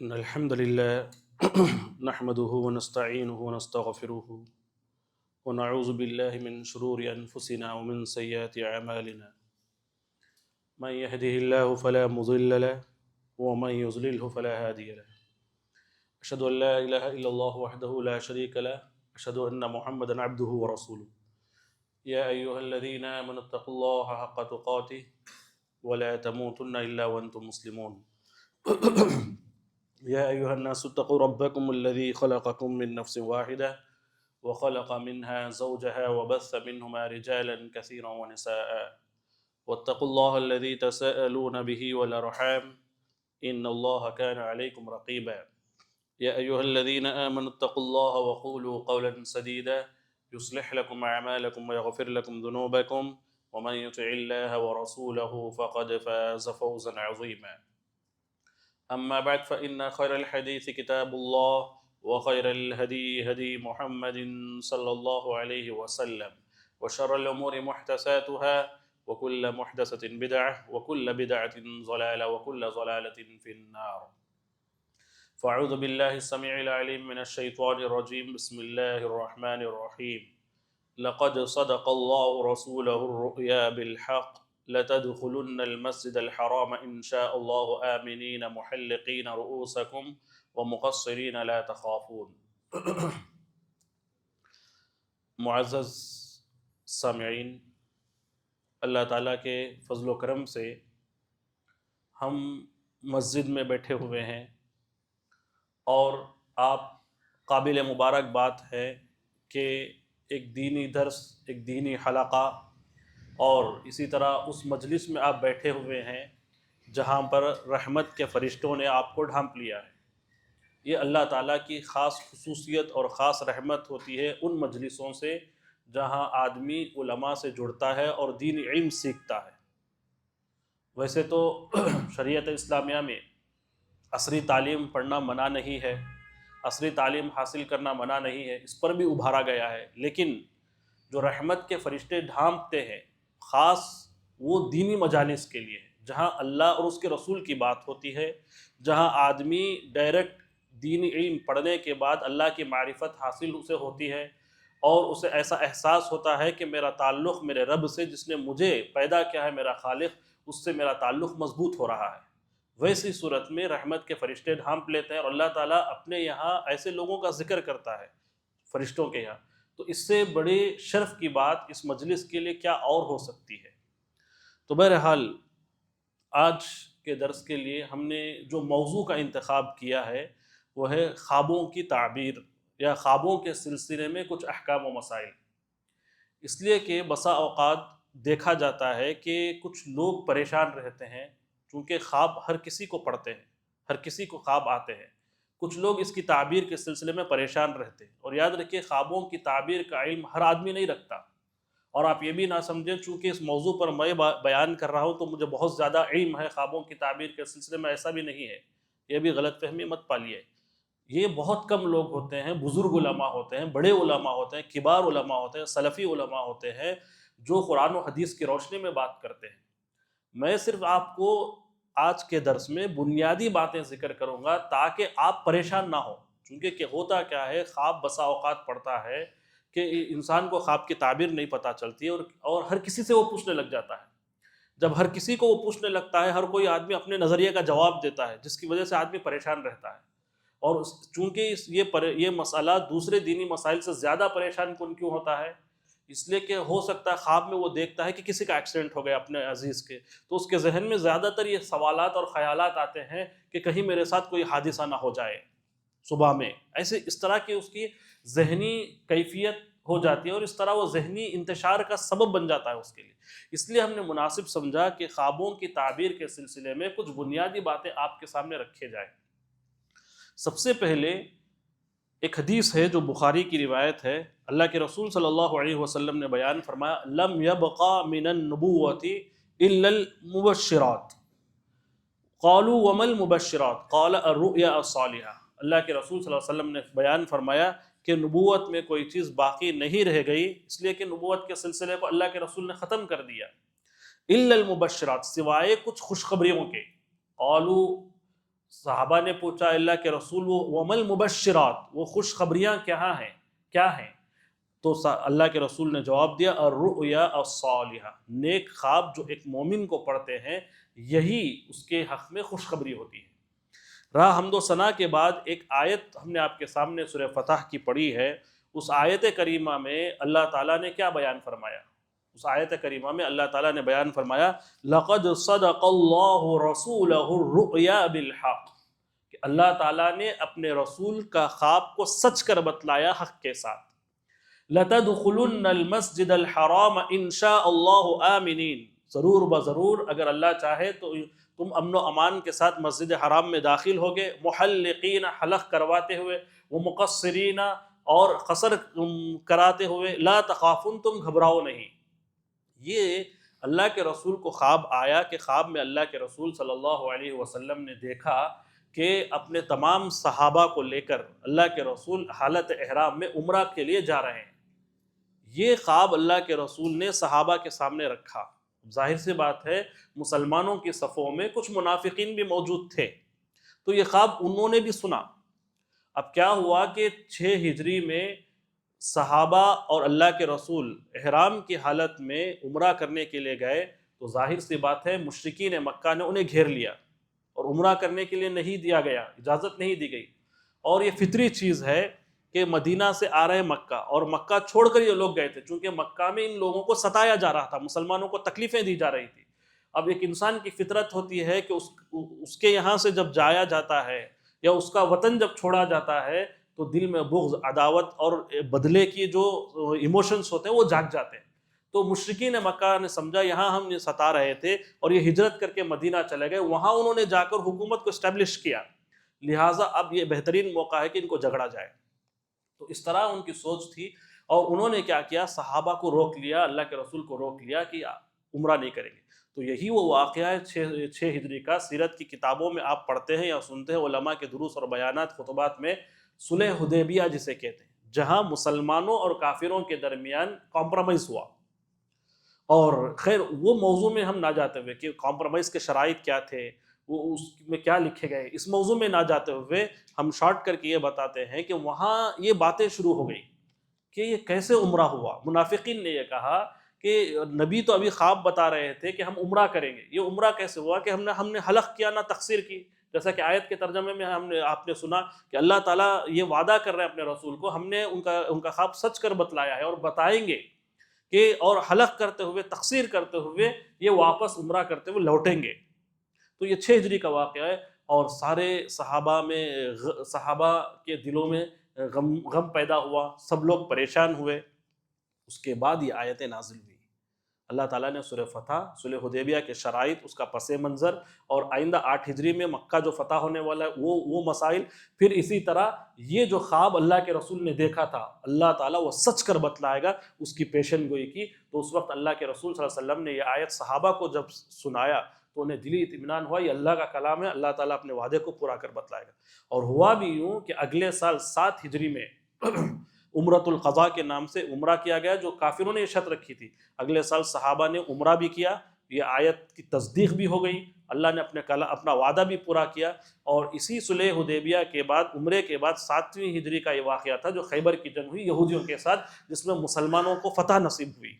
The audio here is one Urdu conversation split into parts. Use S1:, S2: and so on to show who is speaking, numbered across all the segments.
S1: إن الحمد لله نحمده ونستعينه ونستغفره ونعوذ بالله من شرور أنفسنا ومن سيئات أعمالنا. من يهده الله فلا مضل له ومن يضلله فلا هادي له. أشهد أن لا إله إلا الله وحده لا شريك له. أشهد أن محمدا عبده ورسوله. يا أيها الذين آمنوا اتقوا الله حق تقاته ولا تموتن إلا وأنتم مسلمون. يا أيها الناس اتقوا ربكم الذي خلقكم من نفس واحدة وخلق منها زوجها وبث منهما رجالا كثيرا ونساء واتقوا الله الذي تساءلون به والأرحام إن الله كان عليكم رقيبا. يا أيها الذين آمنوا اتقوا الله وقولوا قولا سديدا يصلح لكم أعمالكم ويغفر لكم ذنوبكم ومن يطع الله ورسوله فقد فاز فوزا عظيما. أما بعد فإن خير الحديث كتاب الله وخير الهدي هدي محمد صلى الله عليه وسلم وشر الأمور محدثاتها وكل محدثة بدعة وكل بدعة ضلالة وكل ضلالة في النار. فأعوذ بالله السميع العليم من الشيطان الرجيم. بسم الله الرحمن الرحيم. لقد صدق الله رسوله الرؤيا بالحق لتدخلن المسجد الحرام إن شاء الله آمنين محلقين رؤوسكم ومقصرين لا تخافون. معزز سامعین، اللہ تعالیٰ کے فضل و کرم سے ہم مسجد میں بیٹھے ہوئے ہیں اور آپ قابل مبارک بات ہے کہ ایک دینی درس، ایک دینی حلقہ اور اسی طرح اس مجلس میں آپ بیٹھے ہوئے ہیں جہاں پر رحمت کے فرشتوں نے آپ کو ڈھانپ لیا ہے۔ یہ اللہ تعالیٰ کی خاص خصوصیت اور خاص رحمت ہوتی ہے ان مجلسوں سے جہاں آدمی علماء سے جڑتا ہے اور دین علم سیکھتا ہے۔ ویسے تو شریعت اسلامیہ میں عصری تعلیم پڑھنا منع نہیں ہے، عصری تعلیم حاصل کرنا منع نہیں ہے، اس پر بھی ابھارا گیا ہے، لیکن جو رحمت کے فرشتے ڈھانپتے ہیں خاص وہ دینی مجالس کے لیے ہے، جہاں اللہ اور اس کے رسول کی بات ہوتی ہے، جہاں آدمی ڈائریکٹ دینی علم پڑھنے کے بعد اللہ کی معرفت حاصل اسے ہوتی ہے اور اسے ایسا احساس ہوتا ہے کہ میرا تعلق میرے رب سے جس نے مجھے پیدا کیا ہے، میرا خالق، اس سے میرا تعلق مضبوط ہو رہا ہے۔ ویسی صورت میں رحمت کے فرشتے ڈھانپ لیتے ہیں اور اللہ تعالیٰ اپنے یہاں ایسے لوگوں کا ذکر کرتا ہے فرشتوں کے یہاں، تو اس سے بڑے شرف کی بات اس مجلس کے لیے کیا اور ہو سکتی ہے۔ تو بہرحال آج کے درس کے لیے ہم نے جو موضوع کا انتخاب کیا ہے وہ ہے خوابوں کی تعبیر یا خوابوں کے سلسلے میں کچھ احکام و مسائل۔ اس لیے کہ بسا اوقات دیکھا جاتا ہے کہ کچھ لوگ پریشان رہتے ہیں، چونکہ خواب ہر کسی کو پڑھتے ہیں، ہر کسی کو خواب آتے ہیں، کچھ لوگ اس کی تعبیر کے سلسلے میں پریشان رہتے ہیں۔ اور یاد رکھیے خوابوں کی تعبیر کا علم ہر آدمی نہیں رکھتا، اور آپ یہ بھی نہ سمجھیں چونکہ اس موضوع پر میں بیان کر رہا ہوں تو مجھے بہت زیادہ علم ہے خوابوں کی تعبیر کے سلسلے میں، ایسا بھی نہیں ہے، یہ بھی غلط فہمی مت پالیے۔ یہ بہت کم لوگ ہوتے ہیں، بزرگ علماء ہوتے ہیں، بڑے علماء ہوتے ہیں، کبار علماء ہوتے ہیں، سلفی علماء ہوتے ہیں جو قرآن و حدیث کی روشنی میں بات کرتے ہیں۔ میں صرف آپ کو آج کے درس میں بنیادی باتیں ذکر کروں گا تاکہ آپ پریشان نہ ہوں، چونکہ کہ ہوتا کیا ہے، خواب بسا اوقات پڑتا ہے کہ انسان کو خواب کی تعبیر نہیں پتہ چلتی اور ہر کسی سے وہ پوچھنے لگ جاتا ہے۔ جب ہر کسی کو وہ پوچھنے لگتا ہے، ہر کوئی آدمی اپنے نظریے کا جواب دیتا ہے، جس کی وجہ سے آدمی پریشان رہتا ہے۔ اور چونکہ یہ مسئلہ دوسرے دینی مسائل سے زیادہ پریشان کن کیوں ہوتا ہے؟ اس لیے کہ ہو سکتا ہے خواب میں وہ دیکھتا ہے کہ کسی کا ایکسیڈنٹ ہو گیا اپنے عزیز کے، تو اس کے ذہن میں زیادہ تر یہ سوالات اور خیالات آتے ہیں کہ کہیں میرے ساتھ کوئی حادثہ نہ ہو جائے صبح میں، ایسے اس طرح کی اس کی ذہنی کیفیت ہو جاتی ہے اور اس طرح وہ ذہنی انتشار کا سبب بن جاتا ہے اس کے لیے۔ اس لیے ہم نے مناسب سمجھا کہ خوابوں کی تعبیر کے سلسلے میں کچھ بنیادی باتیں آپ کے سامنے رکھے جائیں۔ سب سے پہلے ایک حدیث ہے جو بخاری کی روایت ہے، اللہ کے رسول صلی اللہ علیہ وسلم نے بیان فرمایا، لم یبقى من النبوۃ الا المبشرات قالوا وما المبشرات قال الرؤیا الصالحہ۔ اللہ کے رسول صلی اللہ علیہ وسلم نے بیان فرمایا کہ نبوت میں کوئی چیز باقی نہیں رہ گئی، اس لیے کہ نبوت کے سلسلے کو اللہ کے رسول نے ختم کر دیا، الا المبشرات، سوائے کچھ خوشخبریوں کے۔ قالوا، صحابہ نے پوچھا اللہ کے رسول وہ ومل مبشرات، وہ خوشخبریاں کیا ہیں؟ تو اللہ کے رسول نے جواب دیا الرؤیا الصالحہ، نیک خواب جو ایک مومن کو پڑھتے ہیں یہی اس کے حق میں خوشخبری ہوتی ہے۔ رہا حمد و ثنا کے بعد ایک آیت ہم نے آپ کے سامنے سورہ فتح کی پڑھی ہے، اس آیت کریمہ میں اللہ تعالیٰ نے کیا بیان فرمایا؟ اس آیت کریمہ میں اللہ تعالیٰ نے بیان فرمایا لَقَدْ صَدَقَ اللَّهُ رَسُولَهُ الرُّؤْيَا بِالْحَقِّ، کہ اللہ تعالیٰ نے اپنے رسول کا خواب کو سچ کر بتلایا حق کے ساتھ۔ لَتَدْخُلُنَّ الْمَسْجِدَ الْحَرَامَ إِنْ شَاءَ اللَّهُ آمِنِينَ، ضرور بضرور اگر اللہ چاہے تو تم امن و امان کے ساتھ مسجد حرام میں داخل ہوگے، محلقین حلق کرواتے ہوئے، ومقصرین اور قصر کراتے ہوئے، لا تخافون تم گھبراؤ نہیں۔ یہ اللہ کے رسول کو خواب آیا کہ خواب میں اللہ کے رسول صلی اللہ علیہ وسلم نے دیکھا کہ اپنے تمام صحابہ کو لے کر اللہ کے رسول حالت احرام میں عمرہ کے لیے جا رہے ہیں۔ یہ خواب اللہ کے رسول نے صحابہ کے سامنے رکھا۔ ظاہر سی بات ہے مسلمانوں کی صفوں میں کچھ منافقین بھی موجود تھے، تو یہ خواب انہوں نے بھی سنا۔ اب کیا ہوا کہ 6 ہجری میں صحابہ اور اللہ کے رسول احرام کی حالت میں عمرہ کرنے کے لیے گئے، تو ظاہر سی بات ہے مشرکین مکہ نے انہیں گھیر لیا اور عمرہ کرنے کے لیے نہیں دیا گیا، اجازت نہیں دی گئی۔ اور یہ فطری چیز ہے کہ مدینہ سے آ رہے مکہ، اور مکہ چھوڑ کر یہ لوگ گئے تھے، چونکہ مکہ میں ان لوگوں کو ستایا جا رہا تھا، مسلمانوں کو تکلیفیں دی جا رہی تھی۔ اب ایک انسان کی فطرت ہوتی ہے کہ اس کے یہاں سے جب جایا جاتا ہے یا اس کا وطن جب چھوڑا جاتا ہے تو دل میں بغض، عداوت اور بدلے کی جو ایموشنز ہوتے ہیں وہ جاگ جاتے ہیں۔ تو مشرکین مکہ نے سمجھا یہاں ہم یہ ستا رہے تھے، اور یہ ہجرت کر کے مدینہ چلے گئے، وہاں انہوں نے جا کر حکومت کو اسٹیبلش کیا، لہٰذا اب یہ بہترین موقع ہے کہ ان کو جھگڑا جائے۔ تو اس طرح ان کی سوچ تھی، اور انہوں نے کیا کیا، صحابہ کو روک لیا، اللہ کے رسول کو روک لیا کہ عمرہ نہیں کریں گے۔ تو یہی وہ واقعہ ہے 6 ہجری کا، سیرت کی کتابوں میں آپ پڑھتے ہیں یا سنتے ہیں، علماء کے دروس اور بیانات خطبات میں، صلح حدیبیہ جسے کہتے ہیں، جہاں مسلمانوں اور کافروں کے درمیان کمپرومائز ہوا۔ اور خیر وہ موضوع میں ہم نہ جاتے ہوئے کہ کمپرومائز کے شرائط کیا تھے، وہ اس میں کیا لکھے گئے، اس موضوع میں نہ جاتے ہوئے ہم شارٹ کر کے یہ بتاتے ہیں کہ وہاں یہ باتیں شروع ہو گئی کہ یہ کیسے عمرہ ہوا۔ منافقین نے یہ کہا کہ نبی تو ابھی خواب بتا رہے تھے کہ ہم عمرہ کریں گے، یہ عمرہ کیسے ہوا کہ ہم نے حلق کیا نہ تقصیر کی؟ جیسا کہ آیت کے ترجمے میں آپ نے سنا کہ اللہ تعالیٰ یہ وعدہ کر رہے ہیں اپنے رسول کو، ہم نے ان کا خواب سچ کر بتلایا ہے اور بتائیں گے کہ اور حلق کرتے ہوئے، تقصیر کرتے ہوئے یہ واپس عمرہ کرتے ہوئے لوٹیں گے۔ تو یہ 6 ہجری کا واقعہ ہے، اور سارے صحابہ کے دلوں میں غم پیدا ہوا، سب لوگ پریشان ہوئے۔ اس کے بعد یہ آیتیں نازل ہوئی۔ اللہ تعالیٰ نے سورہ فتح، صلح حدیبیہ کے شرائط، اس کا پس منظر، اور آئندہ 8 ہجری میں مکہ جو فتح ہونے والا ہے وہ مسائل، پھر اسی طرح یہ جو خواب اللہ کے رسول نے دیکھا تھا اللہ تعالیٰ وہ سچ کر بتلائے گا، اس کی پیشن گوئی کی۔ تو اس وقت اللہ کے رسول صلی اللہ علیہ وسلم نے یہ آیت صحابہ کو جب سنایا تو انہیں دلی اطمینان ہوا، یہ اللہ کا کلام ہے، اللہ تعالیٰ اپنے وعدے کو پورا کر بتلائے گا۔ اور ہوا بھی یوں کہ اگلے سال 7 ہجری میں عمرۃ القضاء کے نام سے عمرہ کیا گیا، جو کافروں نے یہ شرط رکھی تھی۔ اگلے سال صحابہ نے عمرہ بھی کیا، یہ آیت کی تصدیق بھی ہو گئی، اللہ نے اپنا وعدہ بھی پورا کیا۔ اور اسی صلح حدیبیہ کے بعد، عمرے کے بعد 7ویں ہجری کا یہ واقعہ تھا جو خیبر کی جنگ ہوئی یہودیوں کے ساتھ، جس میں مسلمانوں کو فتح نصیب ہوئی۔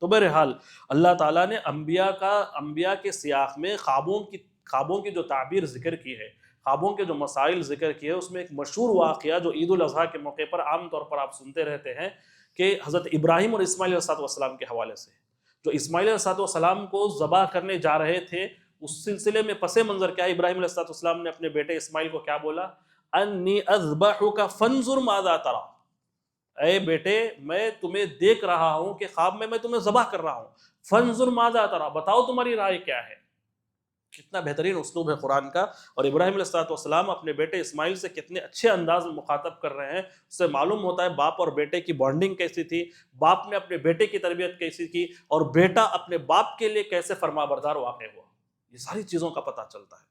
S1: تو بہرحال اللہ تعالیٰ نے انبیاء کے سیاق میں خوابوں کی جو تعبیر ذکر کی ہے، خوابوں کے جو مسائل ذکر کیے، اس میں ایک مشہور واقعہ جو عید الاضحیٰ کے موقع پر عام طور پر آپ سنتے رہتے ہیں کہ حضرت ابراہیم اور اسماعیل علیہ السلام کے حوالے سے، جو اسماعیل علیہ السلام کو ذبح کرنے جا رہے تھے، اس سلسلے میں پس منظر کیا ہے، ابراہیم علیہ السلام نے اپنے بیٹے اسماعیل کو کیا بولا، انی اذبحک فانظر ماذا تری، اے بیٹے میں تمہیں دیکھ رہا ہوں کہ خواب میں تمہیں ذبح کر رہا ہوں، فانظر ماذا تری، بتاؤ تمہاری رائے کیا ہے۔ کتنا بہترین اسلوب ہے قرآن کا، اور ابراہیم علیہ السلام اپنے بیٹے اسماعیل سے کتنے اچھے انداز میں مخاطب کر رہے ہیں، اس سے معلوم ہوتا ہے باپ اور بیٹے کی بانڈنگ کیسی تھی، باپ نے اپنے بیٹے کی تربیت کیسی کی، اور بیٹا اپنے باپ کے لیے کیسے فرما بردار واقع ہوا، یہ ساری چیزوں کا پتہ چلتا ہے۔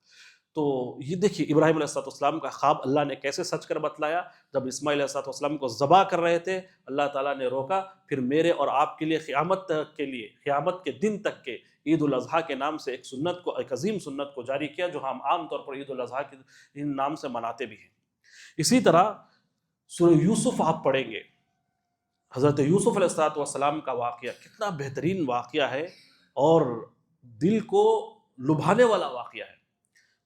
S1: تو یہ دیکھیے ابراہیم علیہ السلام کا خواب اللہ نے کیسے سچ کر بتلایا. جب اسماعیل علیہ السلام کو ذبح کر رہے تھے اللہ تعالیٰ نے روکا، پھر میرے اور آپ کے لیے قیامت کے دن تک کے عید الاضحیٰ کے نام سے ایک عظیم سنت کو جاری کیا، جو ہم عام طور پر عید الاضحیٰ کے نام سے مناتے بھی ہیں. اسی طرح سورہ یوسف آپ پڑھیں گے، حضرت یوسف علیہ السلام کا واقعہ کتنا بہترین واقعہ ہے اور دل کو لبھانے والا واقعہ ہے.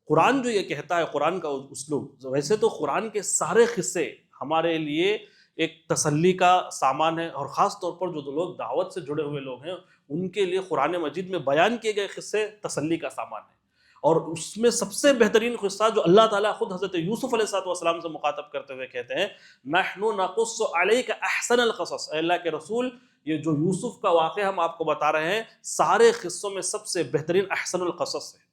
S1: قرآن جو یہ کہتا ہے، قرآن کا اسلوب، ویسے تو قرآن کے سارے قصے ہمارے لیے ایک تسلی کا سامان ہے، اور خاص طور پر جو لوگ دعوت سے جڑے ہوئے لوگ ہیں ان کے لیے قرآن مجید میں بیان کیے گئے قصے تسلی کا سامان ہیں. اور اس میں سب سے بہترین قصہ جو اللہ تعالیٰ خود حضرت یوسف علیہ السلام سے مخاطب کرتے ہوئے کہتے ہیں، نحن نقص علیک احسن القصص، اے اللہ کے رسول یہ جو یوسف کا واقعہ ہم آپ کو بتا رہے ہیں سارے قصوں میں سب سے بہترین احسن القصص ہے.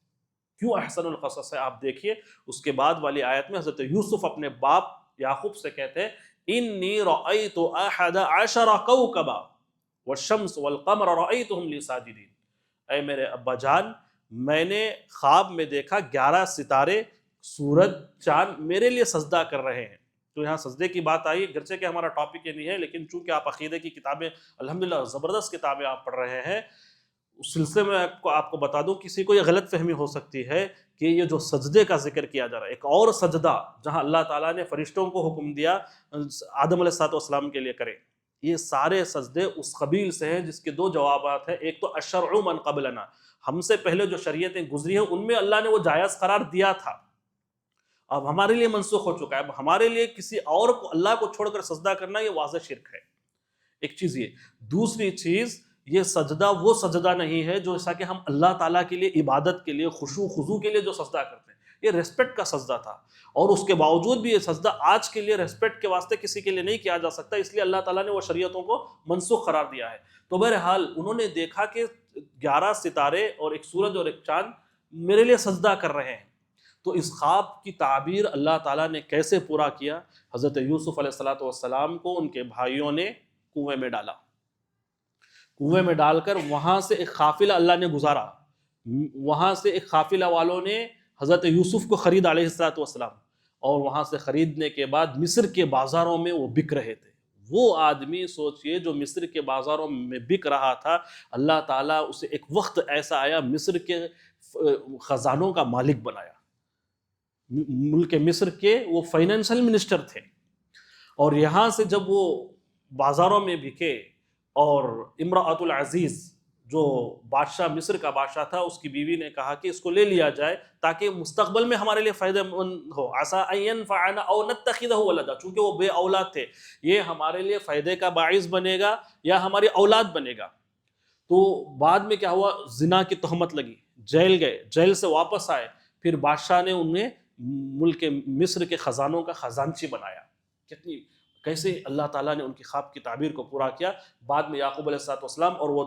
S1: کیوں احسن القصص ہے آپ دیکھیے. اس کے بعد والی آیت میں حضرت یوسف اپنے باپ یعقوب سے کہتے ہیں، انی رأیت احد عشر کوکبا والشمس والقمر رأیتهم لی ساجدین، اے میرے ابا جان میں نے خواب میں دیکھا 11 ستارے، سورج، چاند میرے لیے سجدہ کر رہے ہیں. تو یہاں سجدے کی بات آئی، گرچہ کہ ہمارا ٹاپک یہ نہیں ہے، لیکن چونکہ آپ عقیدے کی کتابیں الحمدللہ زبردست کتابیں آپ پڑھ رہے ہیں، اس سلسلے میں آپ کو بتا دوں، کسی کو یہ غلط فہمی ہو سکتی ہے کہ یہ جو سجدے کا ذکر کیا جا رہا ہے ایک اور سجدہ جہاں اللہ تعالیٰ نے فرشتوں کو حکم دیا آدم علیہ السلام کے لیے کرے، یہ سارے سجدے اس قبیل سے ہیں جس کے 2 جوابات ہیں. ایک تو الشرع من قبلنا، ہم سے پہلے جو شریعتیں گزری ہیں ان میں اللہ نے وہ جائز قرار دیا تھا، اب ہمارے لیے منسوخ ہو چکا ہے. اب ہمارے لیے کسی اور کو اللہ کو چھوڑ کر سجدہ کرنا یہ واضح شرک ہے. ایک چیز یہ. دوسری چیز، یہ سجدہ وہ سجدہ نہیں ہے جو ایسا کہ ہم اللہ تعالیٰ کے لیے عبادت کے لیے خشوع خضوع کے لیے جو سجدہ کرتے ہیں، یہ ریسپیکٹ کا سجدہ تھا، اور اس کے باوجود بھی یہ سجدہ آج کے لیے ریسپیکٹ کے واسطے کسی کے لیے نہیں کیا جا سکتا، اس لیے اللہ تعالیٰ نے وہ شریعتوں کو منسوخ قرار دیا ہے. تو بہرحال انہوں نے دیکھا کہ 11 ستارے اور ایک سورج اور ایک چاند میرے لیے سجدہ کر رہے ہیں. تو اس خواب کی تعبیر اللہ تعالیٰ نے کیسے پورا کیا؟ حضرت یوسف علیہ السلام کو ان کے بھائیوں نے کنویں میں ڈالا، کنویں میں ڈال کر وہاں سے ایک قافلہ اللہ نے گزارا، وہاں سے ایک قافلہ والوں نے حضرت یوسف کو خرید علیہ السلام، اور وہاں سے خریدنے کے بعد مصر کے بازاروں میں وہ بک رہے تھے. وہ آدمی سوچئے جو مصر کے بازاروں میں بک رہا تھا، اللہ تعالیٰ اسے ایک وقت ایسا آیا مصر کے خزانوں کا مالک بنایا. ملک مصر کے وہ فائنینشل منسٹر تھے، اور یہاں سے جب وہ بازاروں میں بکے اور امرأۃ العزیز جو بادشاہ مصر کا بادشاہ تھا اس کی بیوی نے کہا کہ اس کو لے لیا جائے تاکہ مستقبل میں ہمارے لیے فائدہ مند ہو، عسیٰ ان ینفعنا او نتخذہ ولدا، چونکہ وہ بے اولاد تھے، یہ ہمارے لیے فائدے کا باعث بنے گا یا ہماری اولاد بنے گا. تو بعد میں کیا ہوا، زنا کی تہمت لگی، جیل گئے، جیل سے واپس آئے، پھر بادشاہ نے انہیں ملک مصر کے خزانوں کا خزانچی بنایا. کیسے اللہ تعالیٰ نے ان کی خواب کی تعبیر کو پورا کیا. بعد میں یعقوب علیہ السلام اور وہ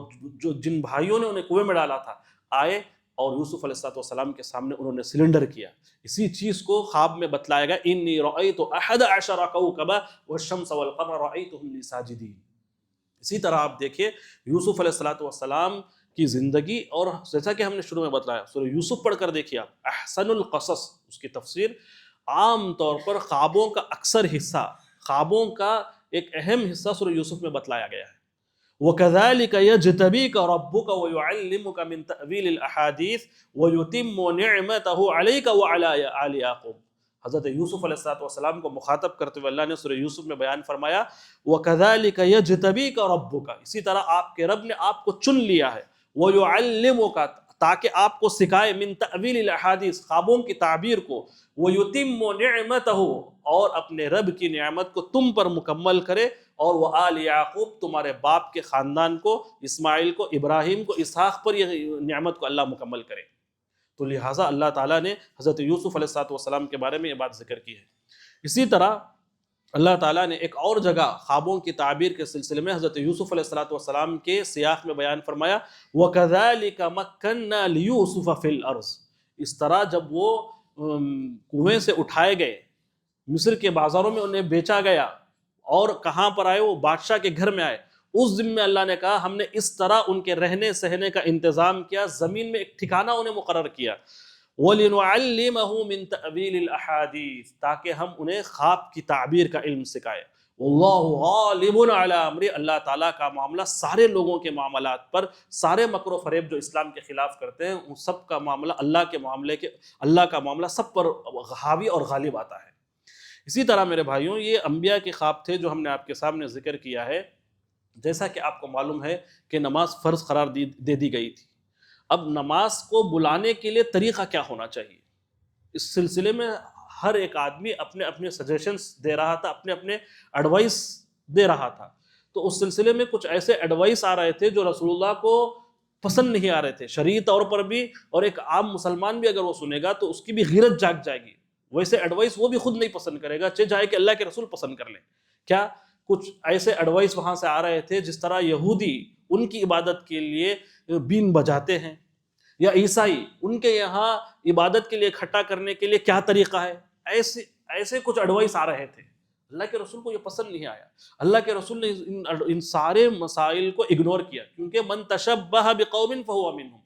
S1: جن بھائیوں نے انہیں کنویں میں ڈالا تھا آئے اور یوسف علیہ السلام کے سامنے انہوں نے سلنڈر کیا. اسی چیز کو خواب میں بتلایا گا، انی رأیت احد عشر کوکبا والشمس والقمر رأیتهم لی ساجدین. اسی طرح آپ دیکھیے یوسف علیہ السلام کی زندگی، اور جیسا کہ ہم نے شروع میں بتلایا سورہ یوسف پڑھ کر دیکھیے آپ، احسن القصص اس کی تفسیر عام طور پر خوابوں کا اکثر حصہ، خوابوں کا ایک اہم حصہ سورہ یوسف میں بتلایا گیا ہے. وَكَذَلِكَ يَجْتَبِيكَ رَبُّكَ وَيُعَلِّمُكَ مِن تَأْوِيلِ الْأَحَادِيثِ وَيُتِمُّ نِعْمَتَهُ عَلَيْكَ وَعَلَى آلِ يَعْقُوبَ. حضرت یوسف علیہ السلام کو مخاطب کرتے ہوئے اللہ نے سورہ یوسف میں بیان فرمایا، وَكَذَلِكَ يَجْتَبِيكَ رَبُّكَ، اسی طرح آپ کے رب نے آپ کو چن لیا ہے، وَيُعَلِّمُكَ تاکہ آپ کو سکھائے، من تأویل الاحادیث خوابوں کی تعبیر کو، وَيُتِمُّ نِعْمَتَهُ اور اپنے رب کی نعمت کو تم پر مکمل کرے، اور وہ آل یعقوب تمہارے باپ کے خاندان کو، اسماعیل کو، ابراہیم کو، اسحاق پر یہ نعمت کو اللہ مکمل کرے. تو لہٰذا اللہ تعالیٰ نے حضرت یوسف علیہ السلام کے بارے میں یہ بات ذکر کی ہے. اسی طرح اللہ تعالیٰ نے ایک اور جگہ خوابوں کی تعبیر کے سلسلے میں حضرت یوسف علیہ السلام کے سیاق میں بیان فرمایا، وَكَذَلِكَ مَكَّنَّا لِيُوسُفَ فِي الْأَرْضِ. اس طرح جب وہ کنویں سے اٹھائے گئے، مصر کے بازاروں میں انہیں بیچا گیا، اور کہاں پر آئے، وہ بادشاہ کے گھر میں آئے، اس دن میں اللہ نے کہا ہم نے اس طرح ان کے رہنے سہنے کا انتظام کیا، زمین میں ایک ٹھکانہ انہیں مقرر کیا. وَلِنُعَلِّمَهُ مِن تَأْوِيلِ الْأَحَادِيثِ، تاکہ ہم انہیں خواب کی تعبیر کا علم سکھائیں. واللہ غالب علی امری، اللہ تعالیٰ کا معاملہ سارے لوگوں کے معاملات پر، سارے مکر و فریب جو اسلام کے خلاف کرتے ہیں ان سب کا معاملہ اللہ کا معاملہ سب پر حاوی اور غالب آتا ہے. اسی طرح میرے بھائیوں، یہ انبیاء کے خواب تھے جو ہم نے آپ کے سامنے ذکر کیا ہے. جیسا کہ آپ کو معلوم ہے کہ نماز فرض قرار دے دی گئی تھی. اب نماز کو بلانے کے لیے طریقہ کیا ہونا چاہیے، اس سلسلے میں ہر ایک آدمی اپنے اپنے سجیشنز دے رہا تھا، اپنے اپنے ایڈوائس دے رہا تھا. تو اس سلسلے میں کچھ ایسے ایڈوائس آ رہے تھے جو رسول اللہ کو پسند نہیں آ رہے تھے شرعی طور پر بھی، اور ایک عام مسلمان بھی اگر وہ سنے گا تو اس کی بھی غیرت جاگ جائے گی. ویسے ایڈوائس وہ بھی خود نہیں پسند کرے گا، چاہے کہ اللہ کے رسول پسند کر لیں. کیا کچھ ایسے ایڈوائس وہاں سے آ رہے تھے جس طرح یہودی ان کی عبادت کے لیے بین بجاتے ہیں، یا عیسائی ان کے یہاں عبادت کے لیے اکٹھا کرنے کے لیے کیا طریقہ ہے، ایسے کچھ ایڈوائس آ رہے تھے. اللہ کے رسول کو یہ پسند نہیں آیا. اللہ کے رسول نے ان سارے مسائل کو اگنور کیا، کیونکہ من تشبہ بقوم فہو منہم،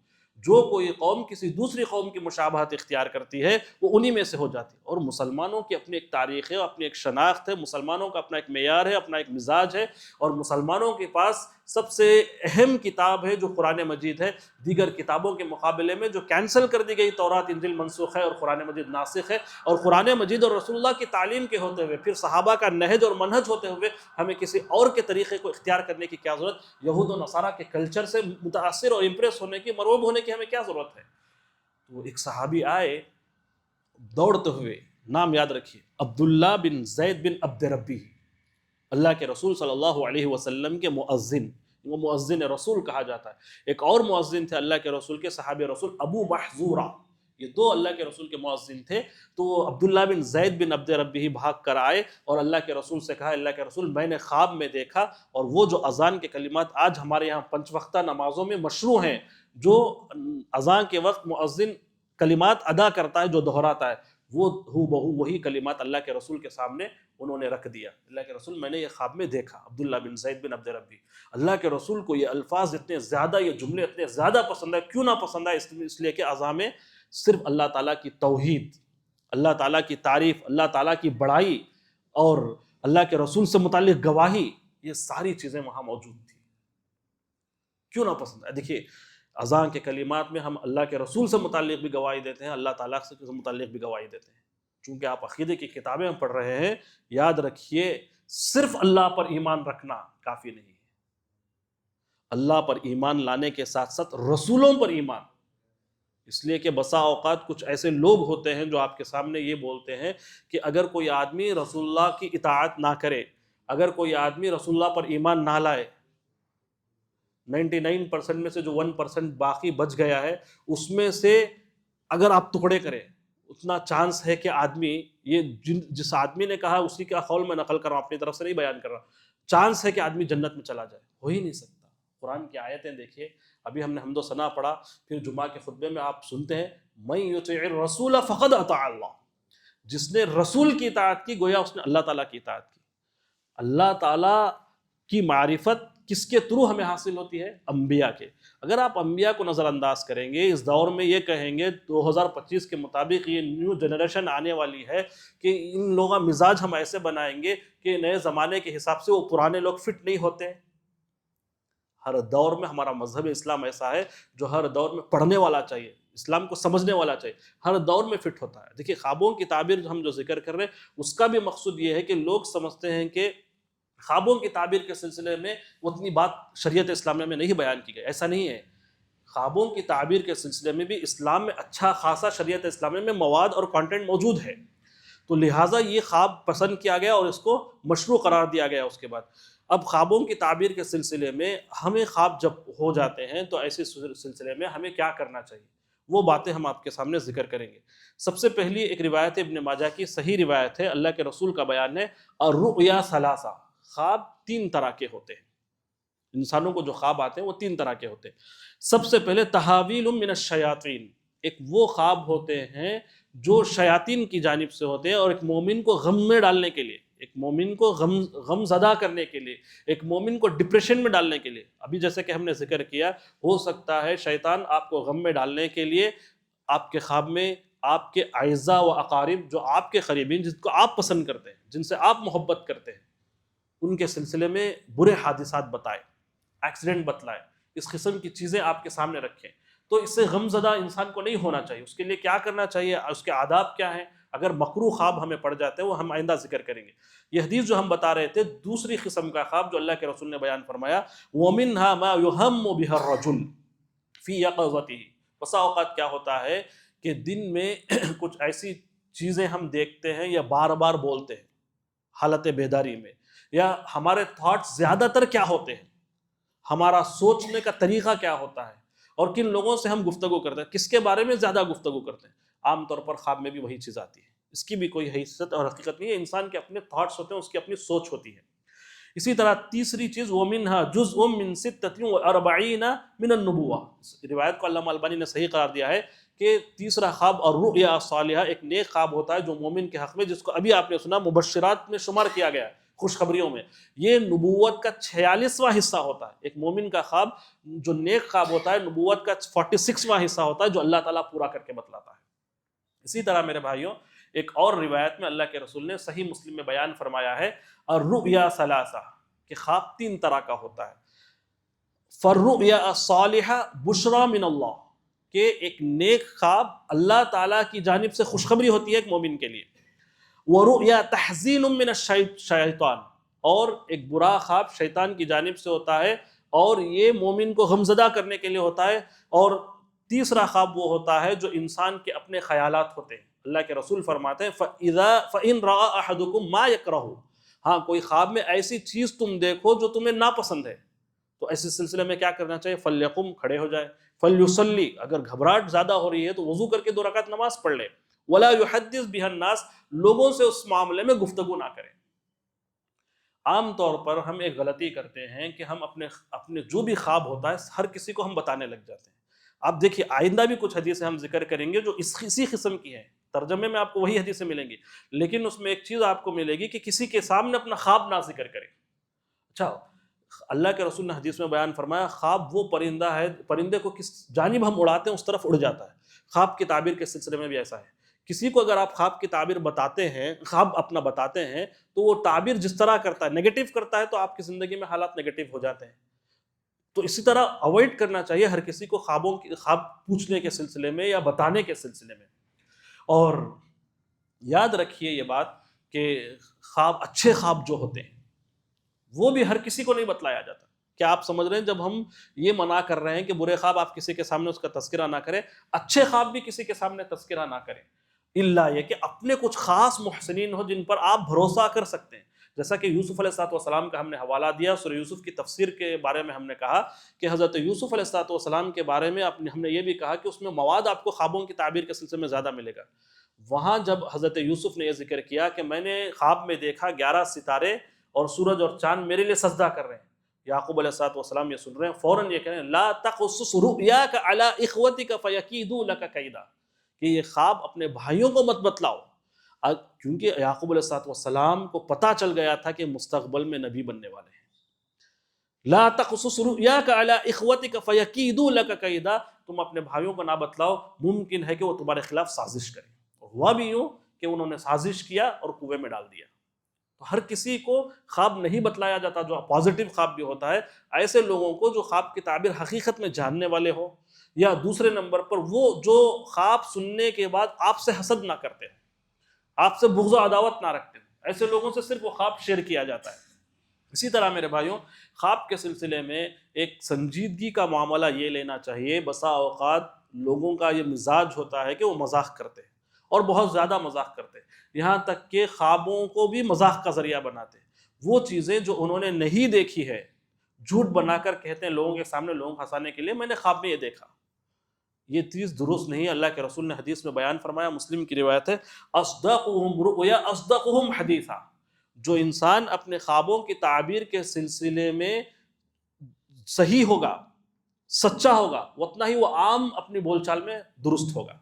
S1: جو کوئی قوم کسی دوسری قوم کی مشابہت اختیار کرتی ہے وہ انہی میں سے ہو جاتی ہے. اور مسلمانوں کی اپنی ایک تاریخ ہے، اپنی ایک شناخت ہے، مسلمانوں کا اپنا ایک معیار ہے، اپنا ایک مزاج ہے، اور مسلمانوں کے پاس سب سے اہم کتاب ہے جو قرآن مجید ہے. دیگر کتابوں کے مقابلے میں جو کینسل کر دی گئی تورات انجیل منسوخ ہے، اور قرآن مجید ناسخ ہے. اور قرآن مجید اور رسول اللہ کی تعلیم کے ہوتے ہوئے، پھر صحابہ کا نہج اور منہج ہوتے ہوئے، ہمیں کسی اور کے طریقے کو اختیار کرنے کی کیا ضرورت؟ یہود و نصارہ کے کلچر سے متاثر اور امپریس ہونے کی، مرعوب ہونے کی ہمیں کیا ضرورت ہے؟ تو ایک صحابی آئے دوڑتے ہوئے، نام یاد رکھیے، عبداللہ بن زید بن عبد ربی، اللہ کے رسول صلی اللہ علیہ وسلم کے مؤذن، وہ مؤذن رسول کہا جاتا ہے. ایک اور مؤذن تھے اللہ کے رسول کے، صحابی رسول ابو محذورہ. یہ دو اللہ کے رسول کے مؤذن تھے. تو عبداللہ بن زید بن عبد ربی بھاگ کر آئے اور اللہ کے رسول سے کہا، اللہ کے رسول میں نے خواب میں دیکھا، اور وہ جو اذان کے کلمات آج ہمارے یہاں 5 وقتہ نمازوں میں مشروع ہیں، جو اذان کے وقت مؤذن کلمات ادا کرتا ہے، جو دہراتا ہے، وہ بہو وہی کلمات اللہ کے رسول کے سامنے انہوں نے رکھ دیا. اللہ کے رسول میں نے یہ خواب میں دیکھا. عبداللہ بن زید بن عبد ربی، اللہ کے رسول کو یہ الفاظ اتنے زیادہ، یہ جملے اتنے زیادہ پسند ہے. کیوں نہ پسند ہے؟ اس لیے کہ اذان میں صرف اللہ تعالیٰ کی توحید، اللہ تعالیٰ کی تعریف، اللہ تعالیٰ کی بڑائی اور اللہ کے رسول سے متعلق گواہی، یہ ساری چیزیں وہاں موجود تھی. کیوں نہ پسند ہے؟ دیکھیے، اذان کے کلمات میں ہم اللہ کے رسول سے متعلق بھی گواہی دیتے ہیں، اللہ تعالیٰ سے متعلق بھی گواہی دیتے ہیں. چونکہ آپ عقیدے کی کتابیں پڑھ رہے ہیں، یاد رکھیے صرف اللہ پر ایمان رکھنا کافی نہیں ہے. اللہ پر ایمان لانے کے ساتھ ساتھ رسولوں پر ایمان. اس لیے کہ بسا اوقات کچھ ایسے لوگ ہوتے ہیں جو آپ کے سامنے یہ بولتے ہیں کہ اگر کوئی آدمی رسول اللہ کی اطاعت نہ کرے، اگر کوئی آدمی رسول اللہ پر ایمان نہ لائے، 99% میں سے جو 1% باقی بچ گیا ہے، اس میں سے اگر آپ ٹکڑے کریں، اتنا چانس ہے کہ آدمی، یہ جس آدمی نے کہا اسی کا قول میں نقل کر رہا ہوں، اپنی طرف سے نہیں بیان کر رہا، چانس ہے کہ آدمی جنت میں چلا جائے. ہو ہی نہیں سکتا. قرآن کی آیتیں دیکھیے، ابھی ہم نے حمد و ثنا پڑھا، پھر جمعہ کے خطبے میں آپ سنتے ہیں مَن یُطِعِ الرَّسُولَ فَقَدْ أَطَاعَ اللَّهُ، جس نے رسول کی اطاعت کی گویا اس نے اللہ تعالیٰ کی اطاعت کی. اللہ تعالیٰ کی معرفت کس کے تھرو ہمیں حاصل ہوتی ہے؟ انبیاء کے. اگر آپ انبیاء کو نظر انداز کریں گے، اس دور میں یہ کہیں گے 2025 کے مطابق یہ نیو جنریشن آنے والی ہے کہ ان لوگوں کا مزاج ہم ایسے بنائیں گے کہ نئے زمانے کے حساب سے وہ پرانے لوگ فٹ نہیں ہوتے. ہر دور میں ہمارا مذہب اسلام ایسا ہے جو ہر دور میں پڑھنے والا چاہیے، اسلام کو سمجھنے والا چاہیے، ہر دور میں فٹ ہوتا ہے. دیکھیے، خوابوں کی تعبیر ہم جو ذکر کر رہے ہیں اس کا بھی مقصود یہ ہے کہ لوگ سمجھتے ہیں کہ خوابوں کی تعبیر کے سلسلے میں اتنی بات شریعت اسلامیہ میں نہیں بیان کی گئی. ایسا نہیں ہے. خوابوں کی تعبیر کے سلسلے میں بھی اسلام میں اچھا خاصا شریعت اسلامیہ میں مواد اور کانٹینٹ موجود ہے. تو لہٰذا یہ خواب پسند کیا گیا اور اس کو مشروع قرار دیا گیا. اس کے بعد اب خوابوں کی تعبیر کے سلسلے میں ہمیں خواب جب ہو جاتے ہیں تو ایسے سلسلے میں ہمیں کیا کرنا چاہیے، وہ باتیں ہم آپ کے سامنے ذکر کریں گے. سب سے پہلی ایک روایت ابن ماجہ کی صحیح روایت ہے، اللہ کے رسول کا بیان ہے، الرؤیا ثلاثہ، خواب 3 طرح کے ہوتے ہیں. انسانوں کو جو خواب آتے ہیں وہ 3 طرح کے ہوتے ہیں. سب سے پہلے تحاویل من الشیاطین، ایک وہ خواب ہوتے ہیں جو شیاطین کی جانب سے ہوتے ہیں، اور ایک مومن کو غم میں ڈالنے کے لیے، ایک مومن کو غم زدہ کرنے کے لیے، ایک مومن کو ڈپریشن میں ڈالنے کے لیے. ابھی جیسے کہ ہم نے ذکر کیا، ہو سکتا ہے شیطان آپ کو غم میں ڈالنے کے لیے آپ کے خواب میں آپ کے اعزاء و اقارب، جو آپ کے قریبین، جس کو آپ پسند کرتے ہیں، جن سے آپ محبت کرتے ہیں، ان کے سلسلے میں برے حادثات بتائے، ایکسیڈنٹ بتلائے، اس قسم کی چیزیں آپ کے سامنے رکھیں، تو اس سے غم زدہ انسان کو نہیں ہونا چاہیے۔ اس کے لیے کیا کرنا چاہیے، اس کے آداب کیا ہیں؟ اگر مکروہ خواب ہمیں پڑ جاتے ہیں وہ ہم آئندہ ذکر کریں گے۔ یہ حدیث جو ہم بتا رہے تھے، دوسری قسم کا خواب جو اللہ کے رسول نے بیان فرمایا، وَمِنْهَا مَا يُهَمُّ بِهَا الرَّجُلُ فِي يَقظَتِهِ۔ بسا اوقات کیا ہوتا ہے کہ دن میں کچھ ایسی چیزیں ہم دیکھتے ہیں یا بار بار بولتے ہیں حالت بیداری میں، یا ہمارے تھاٹس زیادہ تر کیا ہوتے ہیں، ہمارا سوچنے کا طریقہ کیا ہوتا ہے، اور کن لوگوں سے ہم گفتگو کرتے ہیں، کس کے بارے میں زیادہ گفتگو کرتے ہیں۔ عام طور پر خواب میں بھی وہی چیز آتی ہے، اس کی بھی کوئی حیثیت اور حقیقت نہیں ہے، انسان کے اپنے تھاٹس ہوتے ہیں، اس کی اپنی سوچ ہوتی ہے۔ اسی طرح تیسری چیز، وَمِنْهَا جُزْءٌ مِّن 46 مِّنَ النُّبُوَّۃِ، روایت کو علامہ البانی نے صحیح قرار دیا ہے کہ تیسرا خواب اور رؤیا الصالحہ ایک نیک خواب ہوتا ہے جو مومن کے حق میں، جس کو ابھی آپ نے سنا مبشرات میں شمار کیا گیا ہے، خوشخبریوں میں، یہ نبوت کا 46واں حصہ ہوتا ہے۔ ایک مومن کا خواب جو نیک خواب ہوتا ہے، نبوت کا 46واں حصہ ہوتا ہے جو اللہ تعالیٰ پورا کر کے بتلاتا ہے۔ اسی طرح میرے بھائیوں، ایک اور روایت میں اللہ کے رسول نے صحیح مسلم میں بیان فرمایا ہے، الرؤیا ثلاثہ، کہ خواب 3 طرح کا ہوتا ہے۔ فالرؤیا الصالحہ بشری من اللہ، کہ ایک نیک خواب اللہ تعالیٰ کی جانب سے خوشخبری ہوتی ہے ایک مومن کے لیے۔ ورؤیا تحزین من الشیطان، اور ایک برا خواب شیطان کی جانب سے ہوتا ہے اور یہ مومن کو غمزدہ کرنے کے لیے ہوتا ہے۔ اور تیسرا خواب وہ ہوتا ہے جو انسان کے اپنے خیالات ہوتے ہیں۔ اللہ کے رسول فرماتے ہیں فَإِن رَأَى أَحَدُكُم مَّا يَكْرَهُ، ہاں کوئی خواب میں ایسی چیز تم دیکھو جو تمہیں ناپسند ہے، تو ایسے سلسلے میں کیا کرنا چاہیے، فَلْيَقُمْ، کھڑے ہو جائے، فَلْيُصَلِّ، اگر گھبراہٹ زیادہ ہو رہی ہے تو وضو کر کے 2 رکعت نماز پڑھ لے، وَلَا يُحَدِّثْ بِهَا النَّاسَ، لوگوں سے اس معاملے میں گفتگو نہ کریں۔ عام طور پر ہم ایک غلطی کرتے ہیں کہ ہم اپنے جو بھی خواب ہوتا ہے ہر کسی کو ہم بتانے لگ جاتے ہیں۔ آپ دیکھیے آئندہ بھی کچھ حدیثیں ہم ذکر کریں گے جو اسی قسم کی ہیں، ترجمے میں آپ کو وہی حدیثیں ملیں گی، لیکن اس میں ایک چیز آپ کو ملے گی کہ کسی کے سامنے اپنا خواب نہ ذکر کریں۔ اچھا، اللہ کے رسول نے حدیث میں بیان فرمایا، خواب وہ پرندہ ہے، پرندے کو کس جانب ہم اڑاتے ہیں اس طرف اڑ جاتا ہے۔ خواب کی تعبیر کے سلسلے میں بھی ایسا ہے، کسی کو اگر آپ خواب کی تعبیر بتاتے ہیں، خواب اپنا بتاتے ہیں، تو وہ تعبیر جس طرح کرتا ہے، نیگیٹو کرتا ہے، تو آپ کی زندگی میں حالات نیگیٹو ہو جاتے ہیں۔ تو اسی طرح اوائڈ کرنا چاہیے ہر کسی کو خواب پوچھنے کے سلسلے میں یا بتانے کے سلسلے میں۔ اور یاد رکھیے یہ بات کہ خواب، اچھے خواب جو ہوتے ہیں وہ بھی ہر کسی کو نہیں بتلایا جاتا۔ کیا آپ سمجھ رہے ہیں جب ہم یہ منع کر رہے ہیں کہ برے خواب آپ کسی کے سامنے اس کا تذکرہ نہ کریں، اچھے خواب بھی کسی کے سامنے تذکرہ نہ کریں، الا یہ کہ اپنے کچھ خاص محسنین ہو جن پر آپ بھروسہ کر سکتے ہیں۔ جیسا کہ یوسف علیہ السلام کا ہم نے حوالہ دیا، سورہ یوسف کی تفسیر کے بارے میں ہم نے کہا کہ حضرت یوسف علیہ السلام کے بارے میں ہم نے یہ بھی کہا کہ اس میں مواد آپ کو خوابوں کی تعبیر کے سلسلے میں زیادہ ملے گا۔ وہاں جب حضرت یوسف نے یہ ذکر کیا کہ میں نے خواب میں دیکھا 11 ستارے اور سورج اور چاند میرے لیے سجدہ کر رہے ہیں، یعقوب علیہ السلام یہ سن رہے ہیں، فوراً یہ کہہ رہے ہیں لا تقصص رؤیاک علی اخوتک فیکیدوا لک کیدا، کہ یہ خواب اپنے بھائیوں کو مت بتلاؤ، کیونکہ یعقوب علیہ السلام کو پتہ چل گیا تھا کہ مستقبل میں نبی بننے والے ہیں۔ لا تقصص رؤیاک علی اخوتک فیکیدوا لک کیدا، تم اپنے بھائیوں کو نہ بتلاؤ، ممکن ہے کہ وہ تمہارے خلاف سازش کریں۔ ہوا بھی یوں کہ انہوں نے سازش کیا اور کنویں میں ڈال دیا۔ تو ہر کسی کو خواب نہیں بتلایا جاتا، جو پازیٹیو خواب بھی ہوتا ہے، ایسے لوگوں کو جو خواب کی تعبیر حقیقت میں جاننے والے ہو، یا دوسرے نمبر پر وہ جو خواب سننے کے بعد آپ سے حسد نہ کرتے ہیں، آپ سے بغض و عداوت نہ رکھتے ہیں، ایسے لوگوں سے صرف وہ خواب شیئر کیا جاتا ہے۔ اسی طرح میرے بھائیوں، خواب کے سلسلے میں ایک سنجیدگی کا معاملہ یہ لینا چاہیے۔ بسا اوقات لوگوں کا یہ مزاج ہوتا ہے کہ وہ مذاق کرتے ہیں اور بہت زیادہ مذاق کرتے ہیں، یہاں تک کہ خوابوں کو بھی مذاق کا ذریعہ بناتے ہیں۔ وہ چیزیں جو انہوں نے نہیں دیکھی ہے جھوٹ بنا کر کہتے ہیں لوگوں کے سامنے، لوگوں کو ہنسانے کے لیے، میں نے خواب میں یہ دیکھا۔ یہ چیز درست نہیں ہے۔ اللہ کے رسول نے حدیث میں بیان فرمایا، مسلم کی روایت ہے، اصدقہم رؤیا اصدقہم حدیثا، جو انسان اپنے خوابوں کی تعبیر کے سلسلے میں صحیح ہوگا، سچا ہوگا، اتنا ہی وہ عام اپنی بول چال میں درست ہوگا۔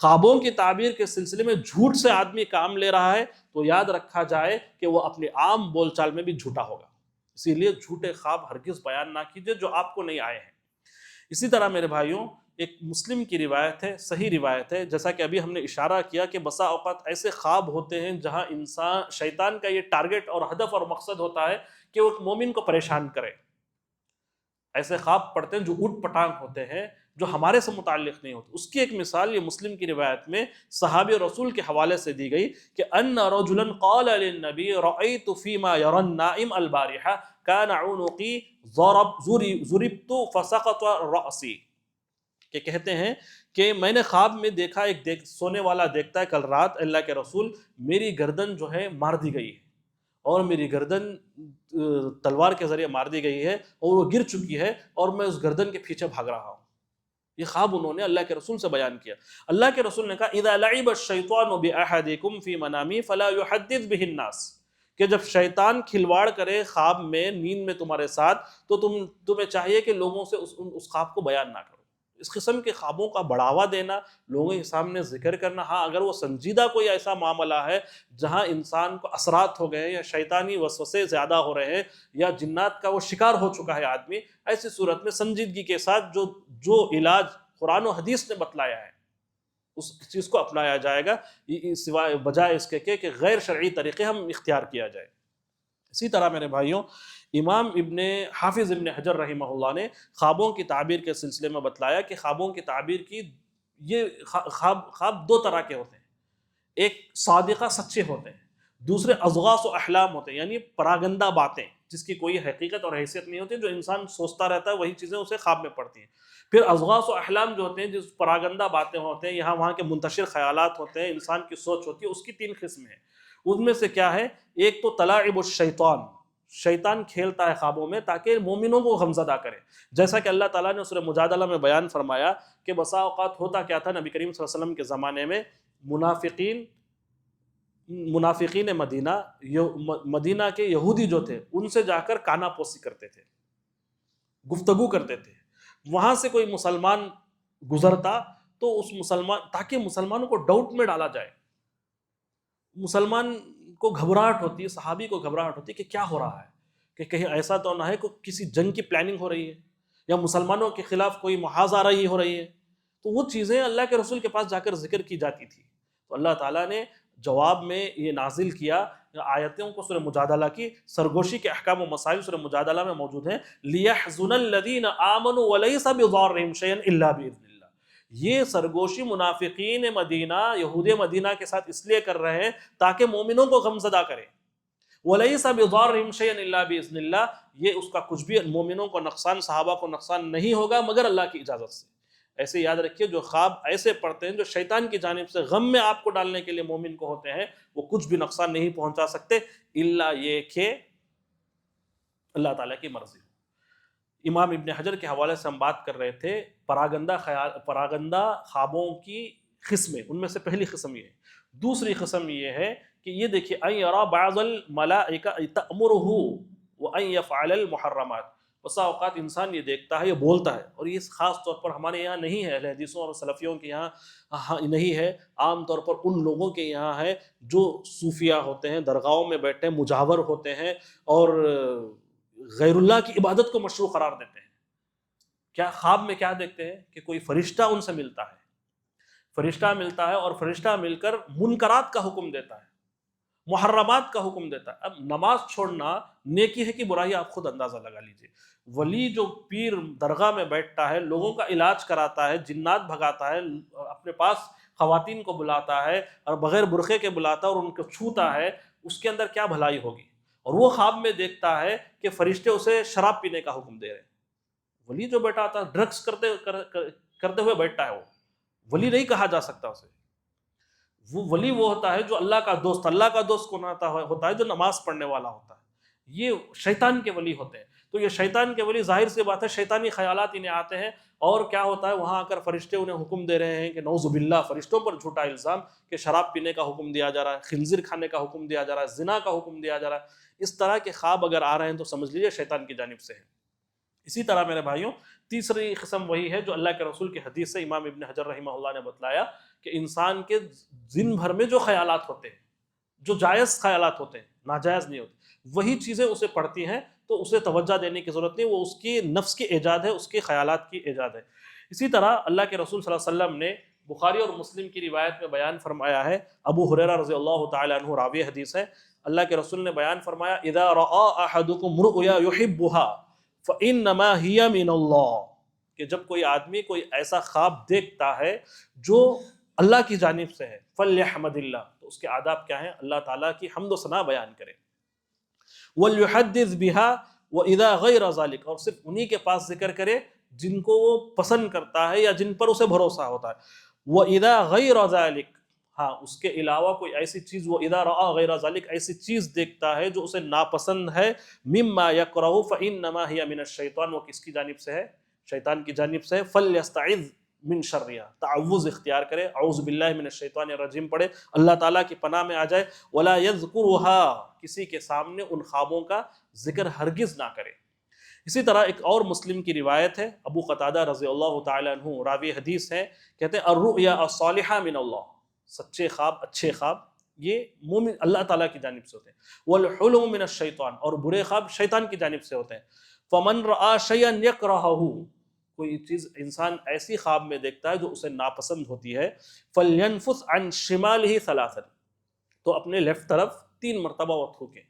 S1: خوابوں کی تعبیر کے سلسلے میں جھوٹ سے آدمی کام لے رہا ہے تو یاد رکھا جائے کہ وہ اپنے عام بول چال میں بھی جھوٹا ہوگا۔ اسی لیے جھوٹے خواب ہرگز بیان نہ کیجیے جو آپ کو نہیں آئے ہیں۔ اسی طرح میرے بھائیوں، ایک مسلم کی روایت ہے، صحیح روایت ہے، جیسا کہ ابھی ہم نے اشارہ کیا کہ بسا اوقات ایسے خواب ہوتے ہیں جہاں شیطان کا یہ ٹارگٹ اور ہدف اور مقصد ہوتا ہے کہ وہ ایک مومن کو پریشان کرے۔ ایسے خواب پڑھتے ہیں جو اٹھ پٹانگ ہوتے ہیں، جو ہمارے سے متعلق نہیں ہوتے۔ اس کی ایک مثال یہ مسلم کی روایت میں صحابی رسول کے حوالے سے دی گئی کہ ان رجلا قال للنبی رأيت فيما يرى النائم البارحة كان عنقي ضربت فسقط رأسي، کہ کہتے ہیں کہ میں نے خواب میں دیکھا، سونے والا دیکھتا ہے کل رات اللہ کے رسول میری گردن جو ہے مار دی گئی ہے، اور میری گردن تلوار کے ذریعے مار دی گئی ہے اور وہ گر چکی ہے اور میں اس گردن کے پیچھے بھاگ رہا ہوں۔ یہ خواب انہوں نے اللہ کے رسول سے بیان کیا۔ اللہ کے رسول نے کہا اذا لعب الشیطان باحدکم فی منامی فلا یحدث به الناس، کہ جب شیطان کھلواڑ کرے خواب میں، نیند میں تمہارے ساتھ، تو تمہیں چاہیے کہ لوگوں سے اس خواب کو بیان نہ کرو۔ اس قسم کے خوابوں کا بڑھاوا دینا، لوگوں کے سامنے ذکر کرنا، ہاں اگر وہ سنجیدہ کوئی ایسا معاملہ ہے جہاں انسان کو اثرات ہو گئے ہیں یا شیطانی وسوسے زیادہ ہو رہے ہیں یا جنات کا وہ شکار ہو چکا ہے آدمی، ایسی صورت میں سنجیدگی کے ساتھ جو علاج قرآن و حدیث نے بتلایا ہے اس چیز کو اپنایا جائے گا، سوائے بجائے اس کے کہ غیر شرعی طریقے ہم اختیار کیا جائے۔ اسی طرح میرے بھائیوں، امام حافظ ابن حجر رحمہ اللہ نے خوابوں کی تعبیر کے سلسلے میں بتلایا کہ خوابوں کی تعبیر کی یہ خواب دو طرح کے ہوتے ہیں، ایک صادقہ سچے ہوتے ہیں، دوسرے اضغاث و احلام ہوتے ہیں، یعنی پراگندہ باتیں جس کی کوئی حقیقت اور حیثیت نہیں ہوتی، جو انسان سوچتا رہتا ہے وہی چیزیں اسے خواب میں پڑتی ہیں۔ پھر اضغاث و احلام جو ہوتے ہیں، جس پراگندہ باتیں ہوتے ہیں، یہاں وہاں کے منتشر خیالات ہوتے ہیں، انسان کی سوچ ہوتی ہے، اس کی تین قسمیں ہیں۔ ان میں سے کیا ہے؟ ایک تو تلاعب الشیطان، شیطان کھیلتا ہے خوابوں میں تاکہ مومنوں کو غمزدہ کرے، جیسا کہ اللہ تعالیٰ نے سورہ مجادلہ میں بیان فرمایا کہ بسا اوقات ہوتا کیا تھا نبی کریم صلی اللہ علیہ وسلم کے زمانے میں، منافقین مدینہ کے یہودی جو تھے ان سے جا کر کانا پوسی کرتے تھے، گفتگو کرتے تھے۔ وہاں سے کوئی مسلمان گزرتا تو تاکہ مسلمانوں کو ڈاؤٹ میں ڈالا جائے، مسلمان کو گھبراہٹ ہوتی ہے، صحابی کو گھبراہٹ ہوتی ہے کہ کیا ہو رہا ہے، کہ کہیں ایسا تو نہ ہے کہ کسی جنگ کی پلاننگ ہو رہی ہے یا مسلمانوں کے خلاف کوئی محاذ آرائی ہو رہی ہے۔ تو وہ چیزیں اللہ کے رسول کے پاس جا کر ذکر کی جاتی تھی، تو اللہ تعالیٰ نے جواب میں یہ نازل کیا آیتوں کو، سورہ مجادلہ کی سرگوشی کے احکام و مسائل سورہ مجادلہ میں موجود ہیں، لِيَحْزُنَ الَّذِينَ آمَنُوا وَلَيْسَ بِضَارِّهِمْ شَيْئًا إِلَّا بِإِذْنِ اللَّهِ۔ یہ سرگوشی منافقین مدینہ، یہود مدینہ کے ساتھ اس لیے کر رہے ہیں تاکہ مومنوں کو غمزدہ کرے۔ وَلَيْسَ بِضَارِّهِمْ شَيْئًا إِلَّا بِإِذْنِ اللَّهِ، یہ اس کا کچھ بھی مومنوں کو نقصان، صحابہ کو نقصان نہیں ہوگا مگر اللہ کی اجازت سے۔ ایسے یاد رکھیے، جو خواب ایسے پڑھتے ہیں جو شیطان کی جانب سے غم میں آپ کو ڈالنے کے لیے مومن کو ہوتے ہیں، وہ کچھ بھی نقصان نہیں پہنچا سکتے الا یہ کہ اللہ تعالیٰ کی مرضی ہو۔ امام ابن حجر کے حوالے سے ہم بات کر رہے تھے پراگندہ خوابوں کی قسمیں، ان میں سے پہلی قسم یہ ہے۔ دوسری قسم یہ ہے کہ یہ دیکھیے ان یرا بعض الملائکہ تأمرہ وان یفعل المحرمات، بسا اوقات انسان یہ دیکھتا ہے، یہ بولتا ہے، اور یہ خاص طور پر ہمارے یہاں نہیں ہے، اہل حدیثوں اور سلفیوں کے یہاں نہیں ہے، عام طور پر ان لوگوں کے یہاں ہے جو صوفیہ ہوتے ہیں، درگاہوں میں بیٹھے ہیں، مجاور ہوتے ہیں اور غیر اللہ کی عبادت کو مشروع قرار دیتے ہیں۔ کیا خواب میں کیا دیکھتے ہیں کہ کوئی فرشتہ ان سے ملتا ہے، فرشتہ ملتا ہے اور فرشتہ مل کر منکرات کا حکم دیتا ہے، محرمات کا حکم دیتا ہے۔ اب نماز چھوڑنا نیکی ہے کہ برائی، آپ خود اندازہ لگا لیجئے۔ ولی جو پیر درگاہ میں بیٹھتا ہے، لوگوں کا علاج کراتا ہے، جنات بھگاتا ہے، اپنے پاس خواتین کو بلاتا ہے اور بغیر برقعے کے بلاتا ہے اور ان کو چھوتا ہے، اس کے اندر کیا بھلائی ہوگی؟ اور وہ خواب میں دیکھتا ہے کہ فرشتے اسے شراب پینے کا حکم دے رہے ہیں۔ ولی جو بیٹھا آتا ہے ڈرگس کرتے ہوئے بیٹھتا ہے، وہ ولی نہیں کہا جا سکتا اسے۔ وہ ولی وہ ہوتا ہے جو اللہ کا دوست، اللہ کا دوست کون ہوتا ہے؟ جو نماز پڑھنے والا ہوتا ہے۔ یہ شیطان کے ولی ہوتے ہیں۔ تو یہ شیطان کے ولی، ظاہر سی بات ہے شیطانی خیالات انہیں آتے ہیں، اور کیا ہوتا ہے وہاں آ کر فرشتے انہیں حکم دے رہے ہیں کہ نعوذ باللہ، فرشتوں پر جھوٹا الزام کہ شراب پینے کا حکم دیا جا رہا ہے، خنزیر کھانے کا حکم دیا جا رہا ہے، زنا کا حکم دیا جا رہا ہے۔ اس طرح کے خواب اگر آ رہے ہیں تو سمجھ لیجیے شیطان کی جانب سے ہے۔ اسی طرح میرے بھائیوں، تیسری قسم وہی ہے جو اللہ کے رسول کی حدیث سے امام ابن حجر رحمہ اللہ نے بتلایا کہ انسان کے دن بھر میں جو خیالات ہوتے ہیں، جو جائز خیالات ہوتے ہیں، ناجائز نہیں ہوتے، وہی چیزیں اسے پڑتی ہیں، تو اسے توجہ دینے کی ضرورت نہیں، وہ اس کی نفس کی ایجاد ہے، اس کے خیالات کی ایجاد ہے۔ اسی طرح اللہ کے رسول صلی اللہ علیہ وسلم نے بخاری اور مسلم کی روایت میں بیان فرمایا ہے، ابو ہریرہ رضی اللہ تعالی عنہ راوی حدیث ہے، اللہ کے رسول نے بیان فرمایا اذا رأى احدكم رؤيا يحبها فانما هي من اللہ، کہ جب کوئی آدمی کوئی ایسا خواب دیکھتا ہے جو اللہ کی جانب سے ہے، فلیحمد اللہ، تو اس کے آداب کیا ہیں؟ اللہ تعالیٰ کی حمد و ثنا بیان کرے، ولیحدث بها واذا غیر ذلك، اور صرف انہی کے پاس ذکر کرے جن کو وہ پسند کرتا ہے یا جن پر اسے بھروسہ ہوتا ہے، وَإِذَا غَيْرَ ذَلِكَ، ہاں اس کے علاوہ کوئی ایسی چیز، وَإِذَا رَأَى غَيْرَ ذَلِكَ، ایسی چیز دیکھتا ہے جو اسے ناپسند ہے، مِمَّا يَكْرَهُ فَإِنَّمَا هِيَ مِنَ الشَّيْطَانِ، وہ کس کی جانب سے ہے؟ شیطان کی جانب سے ہے، فَلْيَسْتَعِذْ مِن شَرِّهَا، تعوذ اختیار کرے، اعوذ باللہ من الشیطان الرجیم پڑھے، اللہ تعالیٰ کی پناہ میں آ جائے، وَلَا يَذْكُرُهَا، کسی کے سامنے ان خوابوں کا ذکر ہرگز نہ کرے۔ اسی طرح ایک اور مسلم کی روایت ہے، ابو قتادہ رضی اللہ تعالی عنہ راوی حدیث ہے، کہتے ہیں الرؤیا الصالحہ من اللہ، سچے خواب، اچھے خواب یہ مومن اللہ تعالیٰ کی جانب سے ہوتے ہیں، والحلم من الشیطان، اور برے خواب شیطان کی جانب سے ہوتے ہیں، فمن رآ شیئا یکرہہ، کوئی چیز انسان ایسی خواب میں دیکھتا ہے جو اسے ناپسند ہوتی ہے، فلینفث عن شمالہ ثلاثا، تو اپنے لیفٹ طرف 3 مرتبہ وہ تھوکیں۔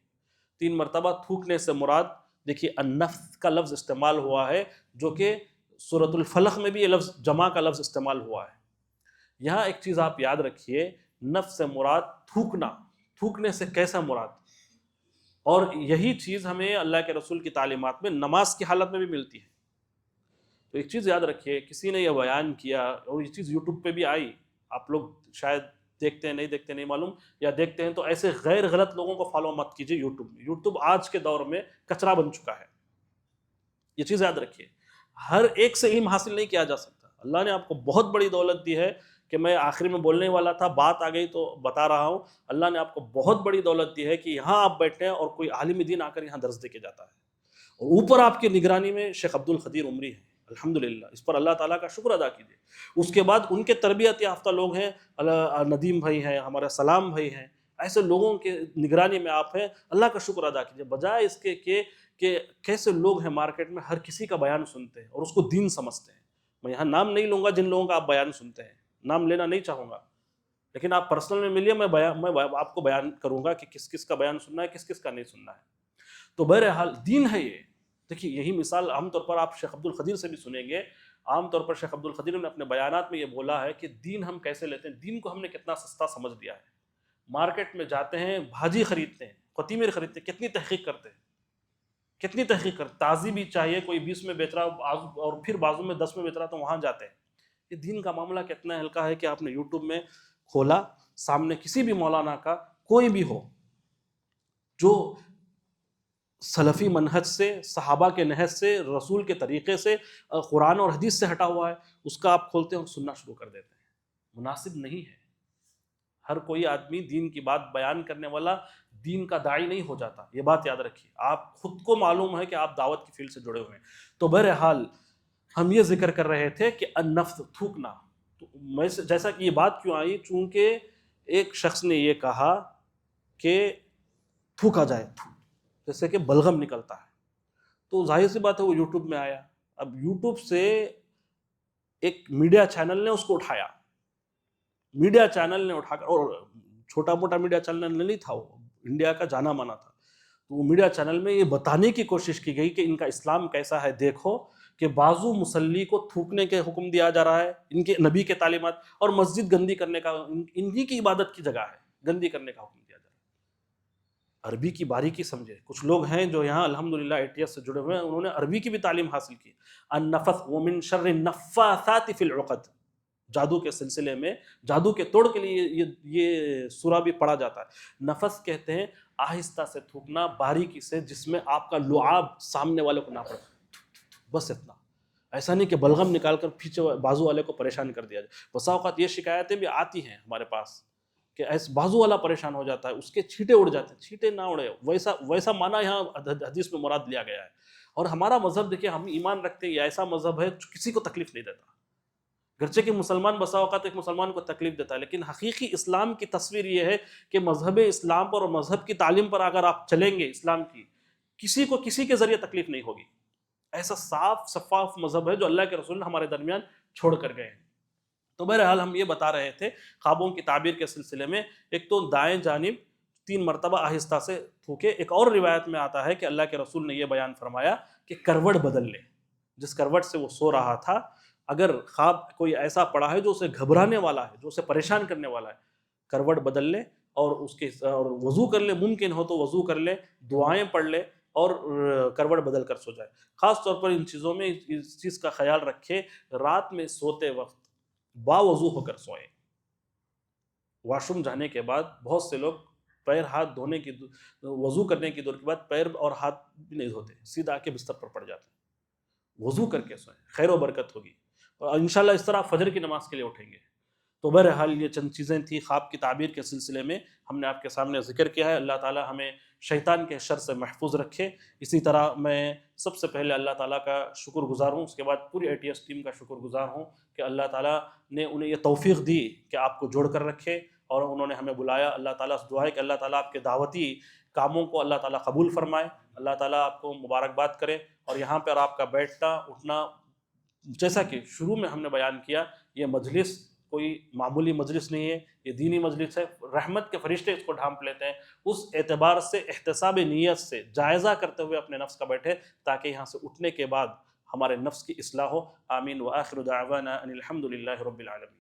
S1: 3 مرتبہ تھوکنے سے مراد دیکھیے النفث کا لفظ استعمال ہوا ہے، جو کہ سورۃ الفلق میں بھی یہ لفظ جمع کا لفظ استعمال ہوا ہے۔ یہاں ایک چیز آپ یاد رکھیے، نفس سے مراد تھوکنا، تھوکنے سے کیسا مراد، اور یہی چیز ہمیں اللہ کے رسول کی تعلیمات میں نماز کی حالت میں بھی ملتی ہے۔ تو ایک چیز یاد رکھیے، کسی نے یہ بیان کیا اور یہ چیز یوٹیوب پہ بھی آئی، آپ لوگ شاید دیکھتے ہیں نہیں دیکھتے نہیں معلوم، یا دیکھتے ہیں تو ایسے غیر غلط لوگوں کو فالو مت کیجیے یوٹیوب میں۔ یوٹیوب آج کے دور میں کچرا بن چکا ہے، یہ چیز یاد رکھیے، ہر ایک سے علم حاصل نہیں کیا جا سکتا۔ اللہ نے آپ کو بہت بڑی دولت دی ہے، کہ میں آخری میں بولنے والا تھا، بات آ گئی تو بتا رہا ہوں، اللہ نے آپ کو بہت بڑی دولت دی ہے کہ یہاں آپ بیٹھے ہیں اور کوئی عالم دین آ کر یہاں درس دے کے جاتا ہے، اور اوپر آپ کی نگرانی میں شیخ عبد القدیر عمری ہے، الحمدللہ، اس پر اللہ تعالیٰ کا شکر ادا کیجیے۔ اس کے بعد ان کے تربیت یافتہ لوگ ہیں، ندیم بھائی ہیں، ہمارا سلام بھائی ہیں، ایسے لوگوں کے نگرانی میں آپ ہیں، اللہ کا شکر ادا کیجیے، بجائے اس کے کہ کیسے لوگ ہیں مارکیٹ میں ہر کسی کا بیان سنتے ہیں اور اس کو دین سمجھتے ہیں۔ میں یہاں نام نہیں لوں گا جن لوگوں کا آپ بیان سنتے ہیں، نام لینا نہیں چاہوں گا، لیکن آپ پرسنل میں ملیے، میں آپ کو بیان کروں گا کہ کس کس کا بیان سننا ہے، کس کس کا نہیں سننا ہے۔ تو بہرحال دین ہے یہ۔ دیکھیے یہی مثال عام طور پر آپ شیخ عبد القدیر سے بھی سنیں گے، عام طور پر شیخ عبد القدیر نے اپنے بیانات میں یہ بولا ہے کہ دین ہم کیسے لیتے ہیں، دین کو ہم نے کتنا سستا سمجھ لیا ہے۔ مارکیٹ میں جاتے ہیں، بھاجی خریدتے ہیں، قطمیر خریدتے ہیں، کتنی تحقیق کرتے ہیں، کتنی تحقیق کرتے، تازی بھی چاہیے، کوئی 20 میں بیچ رہا اور پھر بازو میں 10 میں بیچ رہا تو وہاں جاتے ہیں۔ یہ دین کا معاملہ کتنا ہلکا ہے کہ آپ نے یوٹیوب میں کھولا، سامنے کسی بھی مولانا کا کوئی بھی ہو جو سلفی منہج سے، صحابہ کے نہج سے، رسول کے طریقے سے، قرآن اور حدیث سے ہٹا ہوا ہے، اس کا آپ کھولتے ہیں اور سننا شروع کر دیتے ہیں۔ مناسب نہیں ہے۔ ہر کوئی آدمی دین کی بات بیان کرنے والا دین کا داعی نہیں ہو جاتا، یہ بات یاد رکھیے۔ آپ خود کو معلوم ہے کہ آپ دعوت کی فیلڈ سے جڑے ہوئے ہیں۔ تو بہرحال ہم یہ ذکر کر رہے تھے کہ النفث، تھوکنا، تو میں جیسا کہ یہ بات کیوں آئی، چونکہ ایک شخص نے یہ کہا کہ تھوکا جائے، جیسے کہ بلغم نکلتا ہے، تو ظاہر سی بات ہے وہ یوٹیوب میں آیا۔ اب یوٹیوب سے ایک میڈیا چینل نے اس کو اٹھایا، میڈیا چینل نے اٹھا کر، اور چھوٹا موٹا میڈیا چینل نہیں تھا، وہ انڈیا کا جانا مانا تھا، تو وہ میڈیا چینل میں یہ بتانے کی کوشش کی گئی کہ ان کا اسلام کیسا ہے، دیکھو کہ بازو مصلی کو تھوکنے کے حکم دیا جا رہا ہے، ان کے نبی کے تعلیمات، اور مسجد گندی کرنے کا، انہی کی عبادت کی جگہ ہے، گندی کرنے کا حکم دیا جا رہا ہے۔ عربی کی باریکی سمجھے، کچھ لوگ ہیں جو یہاں الحمدللہ ATS سے جڑے ہوئے ہیں، انہوں نے عربی کی بھی تعلیم حاصل کی۔ النفث ومن شر النفاثات فی العقد، جادو کے سلسلے میں، جادو کے توڑ کے لیے یہ سورہ بھی پڑھا جاتا ہے۔ نفس کہتے ہیں آہستہ سے تھوکنا، باریکی سے، جس میں آپ کا لعاب سامنے والے کو نہ پڑے، بس اتنا، ایسا نہیں کہ بلغم نکال کر پیچھے بازو والے کو پریشان کر دیا جائے۔ بسا اوقات یہ شکایتیں بھی آتی ہیں ہمارے پاس کہ ایسے بازو والا پریشان ہو جاتا ہے، اس کے چھینٹے اڑ جاتے ہیں، چھینٹے نہ اڑے، ویسا معنی یہاں حدیث میں مراد لیا گیا ہے۔ اور ہمارا مذہب دیکھیے، ہم ایمان رکھتے ہیں یہ ایسا مذہب ہے جو کسی کو تکلیف نہیں دیتا، گرچہ کہ مسلمان بسا اوقات ایک مسلمان کو تکلیف دیتا ہے، لیکن حقیقی اسلام کی تصویر یہ ہے کہ مذہب اسلام پر اور مذہب کی تعلیم پر اگر آپ چلیں گے، اسلام کی، کسی کو کسی کے ذریعے تکلیف نہیں ہوگی۔ ایسا صاف شفاف مذہب ہے جو اللہ کے رسول نے ہمارے درمیان چھوڑ کر گئے ہیں۔ تو بہرحال ہم یہ بتا رہے تھے خوابوں کی تعبیر کے سلسلے میں، ایک تو دائیں جانب 3 مرتبہ آہستہ سے تھوکے۔ ایک اور روایت میں آتا ہے کہ اللہ کے رسول نے یہ بیان فرمایا کہ کروٹ بدل لے، جس کروٹ سے وہ سو رہا تھا اگر خواب کوئی ایسا پڑا ہے جو اسے گھبرانے والا ہے، جو اسے پریشان کرنے والا ہے، کروٹ بدل لے اور اور وضو کر لے، ممکن ہو تو وضو کر لے، دعائیں پڑھ لے اور کروٹ بدل کر سو جائے۔ خاص طور پر ان چیزوں میں اس چیز کا خیال رکھے، رات میں سوتے وقت باوضو ہو کر سوئیں۔ واش روم جانے کے بعد بہت سے لوگ پیر ہاتھ دھونے کی وضو کرنے کی دور کے بعد پیر اور ہاتھ بھی نہیں دھوتے، سیدھا آ کے بستر پر پڑ جاتے ہیں۔ وضو کر کے سوئیں، خیر و برکت ہوگی، اور انشاءاللہ اس طرح فجر کی نماز کے لیے اٹھیں گے۔ تو بہرحال یہ چند چیزیں تھیں خواب کی تعبیر کے سلسلے میں ہم نے آپ کے سامنے ذکر کیا ہے۔ اللہ تعالی ہمیں شیطان کے شر سے محفوظ رکھے۔ اسی طرح میں سب سے پہلے اللہ تعالیٰ کا شکر گزار ہوں، اس کے بعد پوری ATS ٹیم کا شکر گزار ہوں کہ اللہ تعالیٰ نے انہیں یہ توفیق دی کہ آپ کو جوڑ کر رکھے اور انہوں نے ہمیں بلایا۔ اللہ تعالیٰ سے دعا ہے کہ اللہ تعالیٰ آپ کے دعوتی کاموں کو اللہ تعالیٰ قبول فرمائے، اللہ تعالیٰ آپ کو مبارکباد کرے، اور یہاں پر آپ کا بیٹھنا اٹھنا، جیسا کہ شروع میں ہم نے بیان کیا، یہ مجلس کوئی معمولی مجلس نہیں ہے، یہ دینی مجلس ہے، رحمت کے فرشتے اس کو ڈھانپ لیتے ہیں۔ اس اعتبار سے احتساب نیت سے جائزہ کرتے ہوئے اپنے نفس کا بیٹھے، تاکہ یہاں سے اٹھنے کے بعد ہمارے نفس کی اصلاح ہو۔ آمین۔ وآخر دعوانا ان الحمد للہ رب العالمین۔